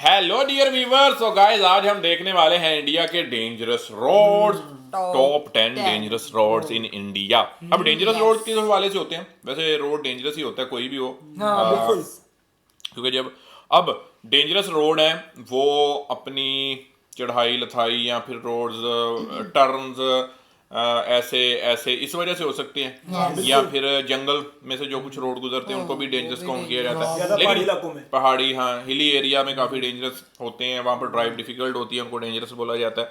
Hello dear viewers. So guys, आज हम देखने वाले हैं इंडिया के dangerous roads, top 10 dangerous roads in India. अब डेंजरस रोड्स किस वाले से होते हैं? वैसे रोड डेंजरस ही होता है, कोई भी हो। बिल्कुल। क्योंकि जब अब डेंजरस रोड है वो अपनी चढ़ाई लथाई या फिर रोड्स टर्न्स ऐसे ऐसे इस वजह से हो सकते हैं, या फिर जंगल में से जो कुछ रोड गुजरते हैं उनको भी डेंजरस काउंट किया जाता है। लेकिन पहाड़ी, हाँ, हिली एरिया में काफ़ी डेंजरस होते हैं, वहाँ पर ड्राइव डिफिकल्ट होती है, उनको डेंजरस बोला जाता है।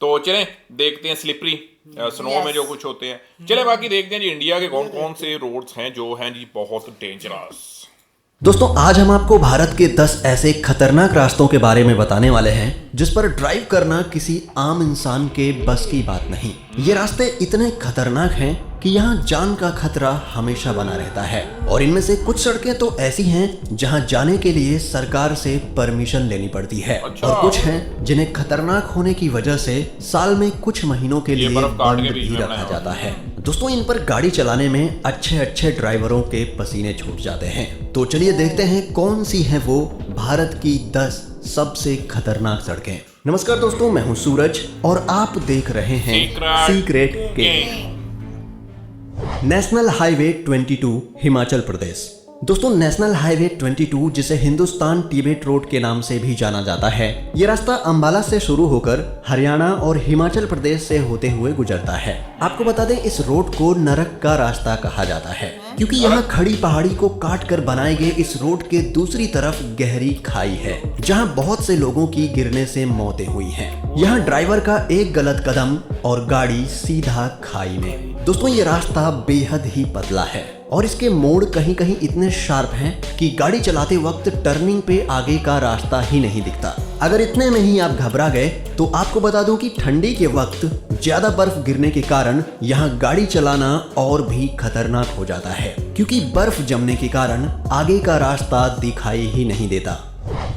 तो चलें देखते हैं स्लिपरी स्नो में जो कुछ होते हैं। चले बाकी देखते हैं जी इंडिया के कौन कौन से रोड्स हैं जो हैं जी बहुत डेंजरस। दोस्तों, आज हम आपको भारत के 10 ऐसे खतरनाक रास्तों के बारे में बताने वाले हैं जिस पर ड्राइव करना किसी आम इंसान के बस की बात नहीं। ये रास्ते इतने खतरनाक हैं कि यहाँ जान का खतरा हमेशा बना रहता है, और इनमें से कुछ सड़कें तो ऐसी हैं जहाँ जाने के लिए सरकार से परमिशन लेनी पड़ती है। अच्छा। और कुछ हैं जिन्हें खतरनाक होने की वजह से साल में कुछ महीनों के लिए बंद भी रखा जाता है। दोस्तों, इन पर गाड़ी चलाने में अच्छे अच्छे ड्राइवरों के पसीने छूट जाते हैं। तो चलिए देखते हैं कौन सी है वो भारत की 10 सबसे खतरनाक सड़कें। नमस्कार दोस्तों, मैं हूं सूरज और आप देख रहे हैं secret game. National highway 22 Himachal Pradesh. दोस्तों, नेशनल हाईवे 22 जिसे हिंदुस्तान तिब्बत रोड के नाम से भी जाना जाता है, ये रास्ता अंबाला से शुरू होकर हरियाणा और हिमाचल प्रदेश से होते हुए गुजरता है। आपको बता दें, इस रोड को नरक का रास्ता कहा जाता है क्योंकि यहाँ खड़ी पहाड़ी को काट कर बनाए गए इस रोड के दूसरी तरफ गहरी खाई है जहाँ बहुत से लोगों की गिरने से मौतें हुई हैं। यहाँ ड्राइवर का एक गलत कदम और गाड़ी सीधा खाई में। दोस्तों, ये रास्ता बेहद ही पतला है और इसके मोड़ कहीं कहीं इतने शार्प हैं कि गाड़ी चलाते वक्त टर्निंग पे आगे का रास्ता ही नहीं दिखता। अगर इतने में ही आप घबरा गए तो आपको बता दूं कि ठंडी के वक्त ज्यादा बर्फ गिरने के कारण यहाँ गाड़ी चलाना और भी खतरनाक हो जाता है क्योंकि बर्फ जमने के कारण आगे का रास्ता दिखाई ही नहीं देता।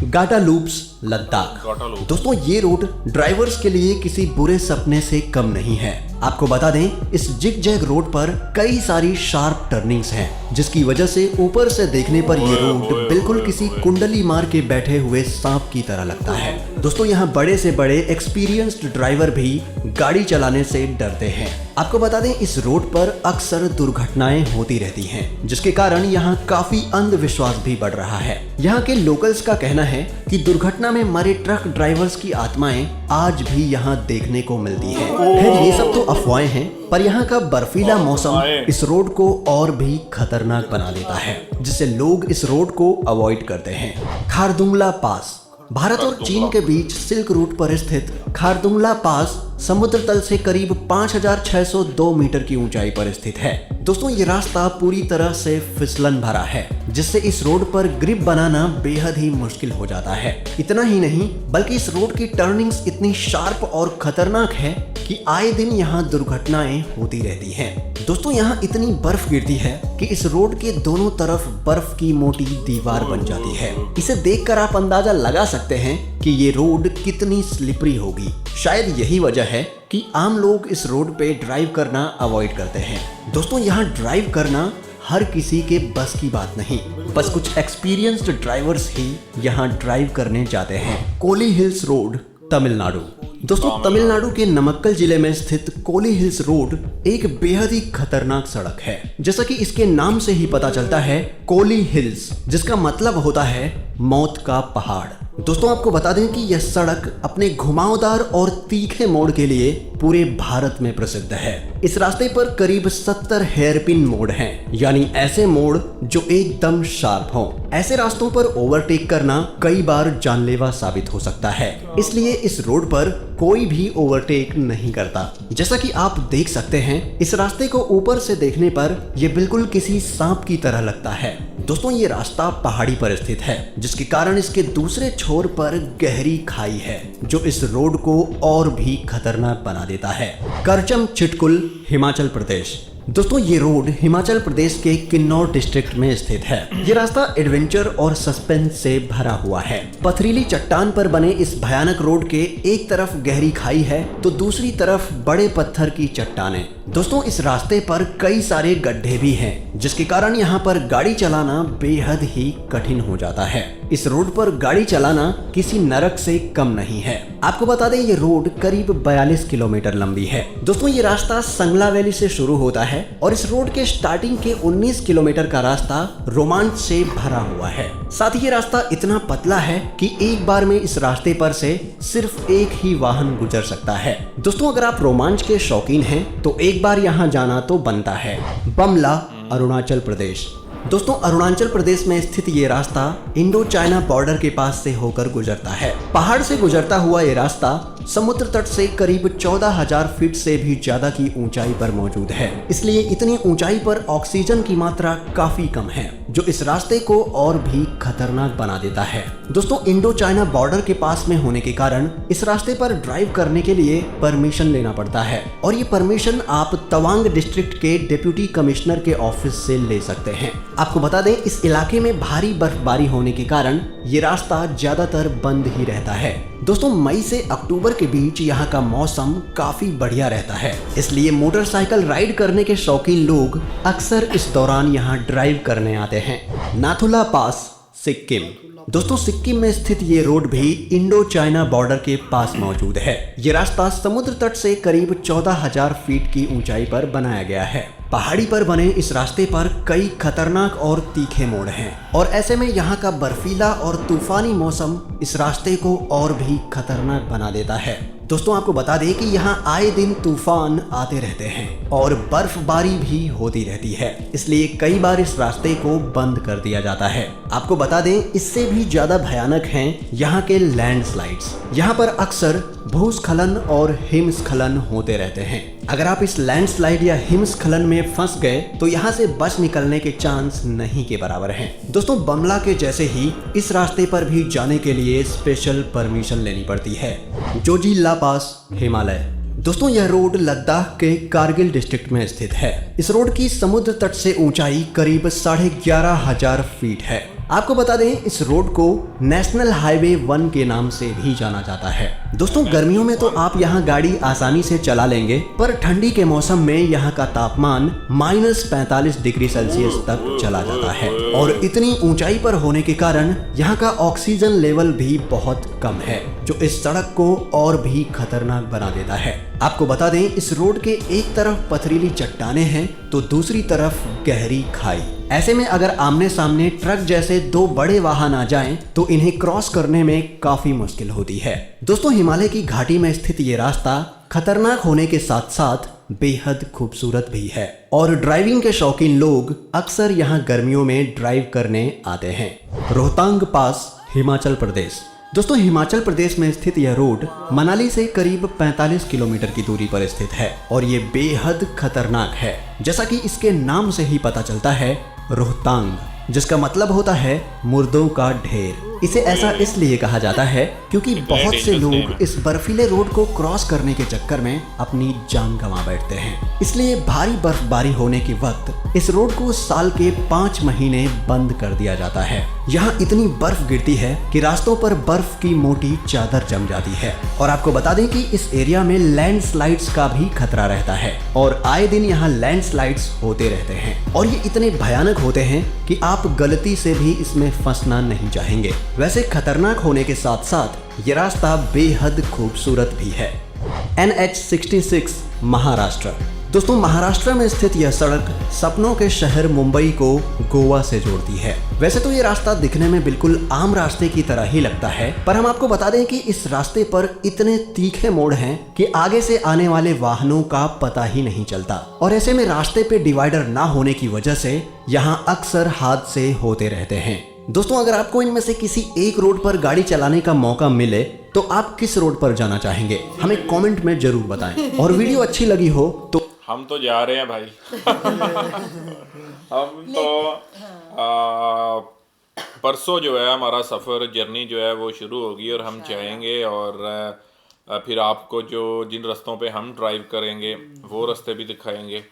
गाटा लूप्स, लद्दाख। दोस्तों, ये रोड ड्राइवर्स के लिए किसी बुरे सपने से कम नहीं है। आपको बता दें, इस जिग जैग रोड पर कई सारी शार्प टर्निंग्स हैं जिसकी वजह से ऊपर से देखने पर ये रोड बिल्कुल किसी कुंडली मार के बैठे हुए सांप की तरह लगता है। दोस्तों, यहाँ बड़े से बड़े एक्सपीरियंस्ड ड्राइवर भी गाड़ी चलाने से डरते हैं। आपको बता दें, इस रोड पर अक्सर दुर्घटनाएं होती रहती हैं जिसके कारण यहाँ काफी अंधविश्वास भी बढ़ रहा है। यहाँ के लोकल्स का कहना है कि दुर्घटना में मरे ट्रक ड्राइवर्स की आत्माएं आज भी यहाँ देखने को मिलती हैं। खैर, ये सब तो अफवाहें हैं, पर यहाँ का बर्फीला मौसम इस रोड को और भी खतरनाक बना देता है जिससे लोग इस रोड को अवॉइड करते हैं। खारदुंगला पास। भारत और चीन के बीच सिल्क रूट पर स्थित खारदुंगला पास समुद्र तल से करीब 5602 मीटर की ऊंचाई पर स्थित है। दोस्तों, ये रास्ता पूरी तरह से फिसलन भरा है जिससे इस रोड पर ग्रिप बनाना बेहद ही मुश्किल हो जाता है। इतना ही नहीं बल्कि इस रोड की टर्निंग्स इतनी शार्प और खतरनाक है कि आए दिन यहाँ दुर्घटनाएं होती रहती हैं। दोस्तों, यहाँ इतनी बर्फ गिरती है कि इस रोड के दोनों तरफ बर्फ की मोटी दीवार बन जाती है। इसे देखकर आप अंदाजा लगा सकते हैं कि ये रोड कितनी स्लिपरी होगी। शायद यही वजह है कि आम लोग इस रोड पे ड्राइव करना अवॉइड करते हैं। दोस्तों, यहाँ ड्राइव करना हर किसी के बस की बात नहीं, बस कुछ एक्सपीरियंस्ड ड्राइवर्स ही यहाँ ड्राइव करने जाते हैं। Kolli hills road, Tamil Nadu. दोस्तों, तमिलनाडु के नमक्कल जिले में स्थित कोली हिल्स रोड एक बेहद ही खतरनाक सड़क है। जैसा कि इसके नाम से ही पता चलता है, कोली हिल्स, जिसका मतलब होता है मौत का पहाड़। दोस्तों, आपको बता दें कि यह सड़क अपने घुमावदार और तीखे मोड़ के लिए पूरे भारत में प्रसिद्ध है। इस रास्ते पर करीब 70 हेयरपिन मोड़ हैं, यानी ऐसे मोड़ जो एकदम शार्प हों। ऐसे रास्तों पर ओवरटेक करना कई बार जानलेवा साबित हो सकता है, इसलिए इस रोड पर कोई भी ओवरटेक नहीं करता। जैसा कि आप देख सकते हैं, इस रास्ते को ऊपर से देखने पर यह बिल्कुल किसी सांप की तरह लगता है। दोस्तों, ये रास्ता पहाड़ी पर स्थित है जिसके कारण इसके दूसरे छोर पर गहरी खाई है जो इस रोड को और भी खतरनाक बना देता है। करचम चिटकुल, हिमाचल प्रदेश। दोस्तों, ये रोड हिमाचल प्रदेश के किन्नौर डिस्ट्रिक्ट में स्थित है। ये रास्ता एडवेंचर और सस्पेंस से भरा हुआ है। पथरीली चट्टान पर बने इस भयानक रोड के एक तरफ गहरी खाई है तो दूसरी तरफ बड़े पत्थर की चट्टानें। दोस्तों, इस रास्ते पर कई सारे गड्ढे भी हैं जिसके कारण यहाँ पर गाड़ी चलाना बेहद ही कठिन हो जाता है। इस रोड पर गाड़ी चलाना किसी नरक से कम नहीं है। आपको बता दें ये रोड करीब 42 किलोमीटर लंबी है। दोस्तों ये रास्ता संगला वैली से शुरू होता है और इस रोड के स्टार्टिंग के 19 किलोमीटर का रास्ता रोमांच से भरा हुआ है। साथ ही ये रास्ता इतना पतला है कि एक बार में इस रास्ते पर से सिर्फ एक ही वाहन गुजर सकता है। दोस्तों अगर आप रोमांच के शौकीन हैं तो एक बार यहाँ जाना तो बनता है। बमला, अरुणाचल प्रदेश। दोस्तों अरुणाचल प्रदेश में स्थित ये रास्ता इंडो चाइना बॉर्डर के पास से होकर गुजरता है। पहाड़ से गुजरता हुआ ये रास्ता समुद्र तट से करीब 14,000 फीट से भी ज्यादा की ऊंचाई पर मौजूद है। इसलिए इतनी ऊंचाई पर ऑक्सीजन की मात्रा काफी कम है, जो इस रास्ते को और भी खतरनाक बना देता है। दोस्तों इंडो चाइना बॉर्डर के पास में होने के कारण इस रास्ते पर ड्राइव करने के लिए परमिशन लेना पड़ता है और ये परमिशन आप तवांग डिस्ट्रिक्ट के डिप्टी कमिश्नर के ऑफिस से ले सकते हैं। आपको बता दें इस इलाके में भारी बर्फबारी होने के कारण ये रास्ता ज्यादातर बंद ही रहता है। दोस्तों मई से अक्टूबर के बीच यहाँ का मौसम काफी बढ़िया रहता है, इसलिए मोटरसाइकिल राइड करने के शौकीन लोग अक्सर इस दौरान यहाँ ड्राइव करने आते हैं। नाथुला पास, सिक्किम। दोस्तों सिक्किम में स्थित ये रोड भी इंडो चाइना बॉर्डर के पास मौजूद है। ये रास्ता समुद्र तट से करीब 14,000 फीट की ऊंचाई पर बनाया गया है। पहाड़ी पर बने इस रास्ते पर कई खतरनाक और तीखे मोड़ हैं और ऐसे में यहाँ का बर्फीला और तूफानी मौसम इस रास्ते को और भी खतरनाक बना देता है। दोस्तों आपको बता दें कि यहाँ आए दिन तूफान आते रहते हैं और बर्फबारी भी होती रहती है, इसलिए कई बार इस रास्ते को बंद कर दिया जाता है। आपको बता दें इससे भी ज्यादा भयानक हैं यहाँ के लैंडस्लाइड्स। यहाँ पर अक्सर भूस्खलन और हिमस्खलन होते रहते हैं। अगर आप इस लैंडस्लाइड या हिमस्खलन में फंस गए तो यहाँ से बच निकलने के चांस नहीं के बराबर हैं। दोस्तों बमला के जैसे ही इस रास्ते पर भी जाने के लिए स्पेशल परमिशन लेनी पड़ती है। जोजिला पास, हिमालय। दोस्तों यह रोड लद्दाख के कारगिल डिस्ट्रिक्ट में स्थित है। इस रोड की समुद्र तट से ऊंचाई करीब 11,500 फीट है। आपको बता दें इस रोड को नेशनल हाईवे 1 के नाम से भी जाना जाता है। दोस्तों गर्मियों में तो आप यहाँ गाड़ी आसानी से चला लेंगे, पर ठंडी के मौसम में यहाँ का तापमान -45 डिग्री सेल्सियस तक चला जाता है और इतनी ऊंचाई पर होने के कारण यहाँ का ऑक्सीजन लेवल भी बहुत कम है, जो इस सड़क को और भी खतरनाक बना देता है। आपको बता दें इस रोड के एक तरफ पथरीली चट्टानें हैं तो दूसरी तरफ गहरी खाई। ऐसे में अगर आमने सामने ट्रक जैसे दो बड़े वाहन आ जाएं तो इन्हें क्रॉस करने में काफी मुश्किल होती है। दोस्तों हिमालय की घाटी में स्थित ये रास्ता खतरनाक होने के साथ साथ बेहद खूबसूरत भी है और ड्राइविंग के शौकीन लोग अक्सर यहाँ गर्मियों में ड्राइव करने आते हैं। रोहतांग पास, हिमाचल प्रदेश। दोस्तों हिमाचल प्रदेश में स्थित यह रोड मनाली से करीब 45 किलोमीटर की दूरी पर स्थित है और ये बेहद खतरनाक है। जैसा कि इसके नाम से ही पता चलता है, रोहतांग जिसका मतलब होता है मुर्दों का ढेर। इसे ऐसा इसलिए कहा जाता है क्योंकि बहुत से लोग इस बर्फीले रोड को क्रॉस करने के चक्कर में अपनी जान गंवा बैठते हैं। इसलिए भारी बर्फबारी होने के वक्त इस रोड को साल के 5 महीने बंद कर दिया जाता है। यहाँ इतनी बर्फ गिरती है कि रास्तों पर बर्फ की मोटी चादर जम जाती है और आपको बता दें कि इस एरिया में लैंडस्लाइड्स का भी खतरा रहता है और आए दिन यहाँ लैंडस्लाइड्स होते रहते हैं और ये इतने भयानक होते हैं कि आप गलती से भी इसमें फंसना नहीं चाहेंगे। वैसे खतरनाक होने के साथ साथ ये रास्ता बेहद खूबसूरत भी है। NH66 महाराष्ट्र। दोस्तों महाराष्ट्र में स्थित यह सड़क सपनों के शहर मुंबई को गोवा से जोड़ती है। वैसे तो ये रास्ता दिखने में बिल्कुल आम रास्ते की तरह ही लगता है, पर हम आपको बता दें कि इस रास्ते पर इतने तीखे मोड़ हैं कि आगे से आने वाले वाहनों का पता ही नहीं चलता और ऐसे में रास्ते पे डिवाइडर ना होने की वजह से यहाँ अक्सर हादसे होते रहते हैं। दोस्तों अगर आपको इनमें से किसी एक रोड पर गाड़ी चलाने का मौका मिले तो आप किस रोड पर जाना चाहेंगे, हमें कमेंट में जरूर बताएं और वीडियो अच्छी लगी हो तो हम तो जा रहे हैं भाई हम तो परसों जो है हमारा सफ़र जर्नी जो है वो शुरू होगी और हम जाएंगे और फिर आपको जो जिन रास्तों पे हम ड्राइव करेंगे वो रास्ते भी दिखाएंगे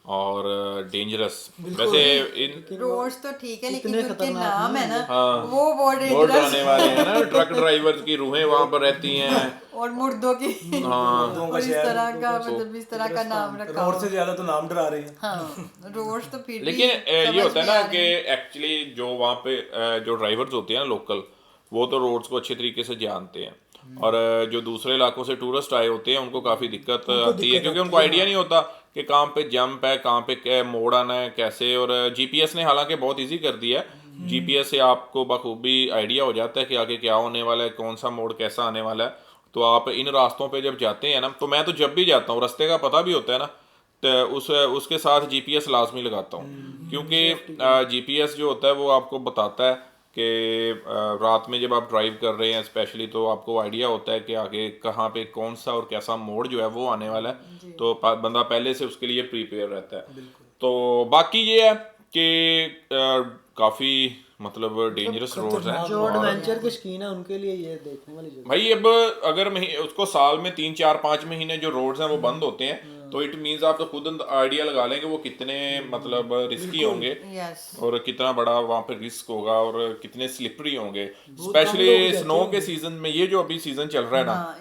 और डेंजरस। वैसे इन रोड्स तो ठीक है, लेकिन इतने जो उनके खतरनाक नाम है ना हाँ, वो बहुत मोड़ डेंजरस जाने वाले हैं ना, ट्रक ड्राइवर की रूहें वहां पर रहती हैं। और मुर्दों की हाँ और इस तरह का मतलब इस तरह का नाम रखा रोड हो। से ज्यादा तो नाम डरा रहे हैं। हाँ रोड्स तो फिर लेकिन भी ये समझ होता है में ना आ रहे कि हैं। एक्चुअली जो वहाँ पे जो ड्राइवर्स होते हैं ना लोकल, वो तो रोड्स को अच्छे तरीके से जानते हैं। और जो दूसरे इलाकों से टूरिस्ट आए होते हैं उनको काफ़ी दिक्कत आती है, क्योंकि उनको आइडिया नहीं होता कि कहाँ पे जंप है, कहाँ पे मोड़ आना है, कैसे। और जीपीएस ने हालांकि बहुत इजी कर दिया है। जीपीएस से आपको बखूबी आइडिया हो जाता है कि आगे क्या होने वाला है, कौन सा मोड़ कैसा आने वाला है। तो आप इन रास्तों पे जब जाते हैं ना, तो मैं तो जब भी जाता हूँ रास्ते का पता भी होता है ना, तो उसके साथ जीपीएस लाजमी लगाता हूँ, क्योंकि जीपीएस जो होता है वो आपको बताता है कि रात में जब आप ड्राइव कर रहे हैं स्पेशली, तो आपको आइडिया होता है कि आगे कहाँ पे कौन सा और कैसा मोड़ जो है वो आने वाला है। तो बंदा पहले से उसके लिए प्रिपेयर रहता है। तो बाकी ये है कि काफ़ी मतलब डेंजरस रोड्स हैं। जो और एडवेंचर के शौकीन है उनके लिए ये देखने वाली जगह। भाई अब अगर उसको साल में 3 4 5 महीने जो रोड्स हैं वो बंद होते हैं, तो इट मीन्स आप तो खुद आइडिया लगा लेंगे वो कितने मतलब रिस्की होंगे, यस और कितना बड़ा वहाँ पे रिस्क होगा, और कितने स्लिपरी होंगे। स्पेशली स्नो के सीजन में, ये जो अभी सीजन चल रहा है ना, हाँ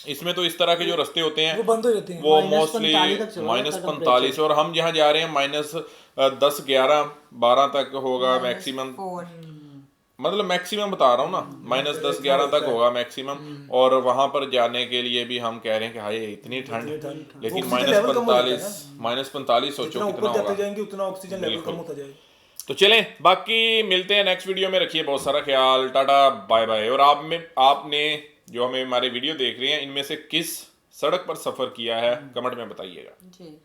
इसमें तो इस तरह के जो रास्ते होते हैं वो बंद हो जाते हैं। वो -45 मोस्टली तक चला जाता है -45, और हम जहाँ जा रहे हैं -10 11 12 तक होगा मैक्सिमम। मतलब मैक्सिमम बता रहा हूँ ना, -10 11 तक होगा मैक्सिमम। और वहां पर जाने के लिए भी हम कह रहे हैं कि हाय इतनी ठंड, लेकिन ऑक्सीजन लेवल कम हो जाता है -45 सोचो जितना कितना ऊपर जाते होगा। जाएंगे उतना ऑक्सीजन लेवल कम होता जाएगा। तो चलें, बाकी मिलते हैं नेक्स्ट वीडियो में। रखिए बहुत सारा ख्याल, टाटा बाय बाय। और आपने जो हमें हमारे वीडियो देख रहे हैं, इनमें से किस सड़क पर सफर किया है कमेंट में बताइएगा। जी।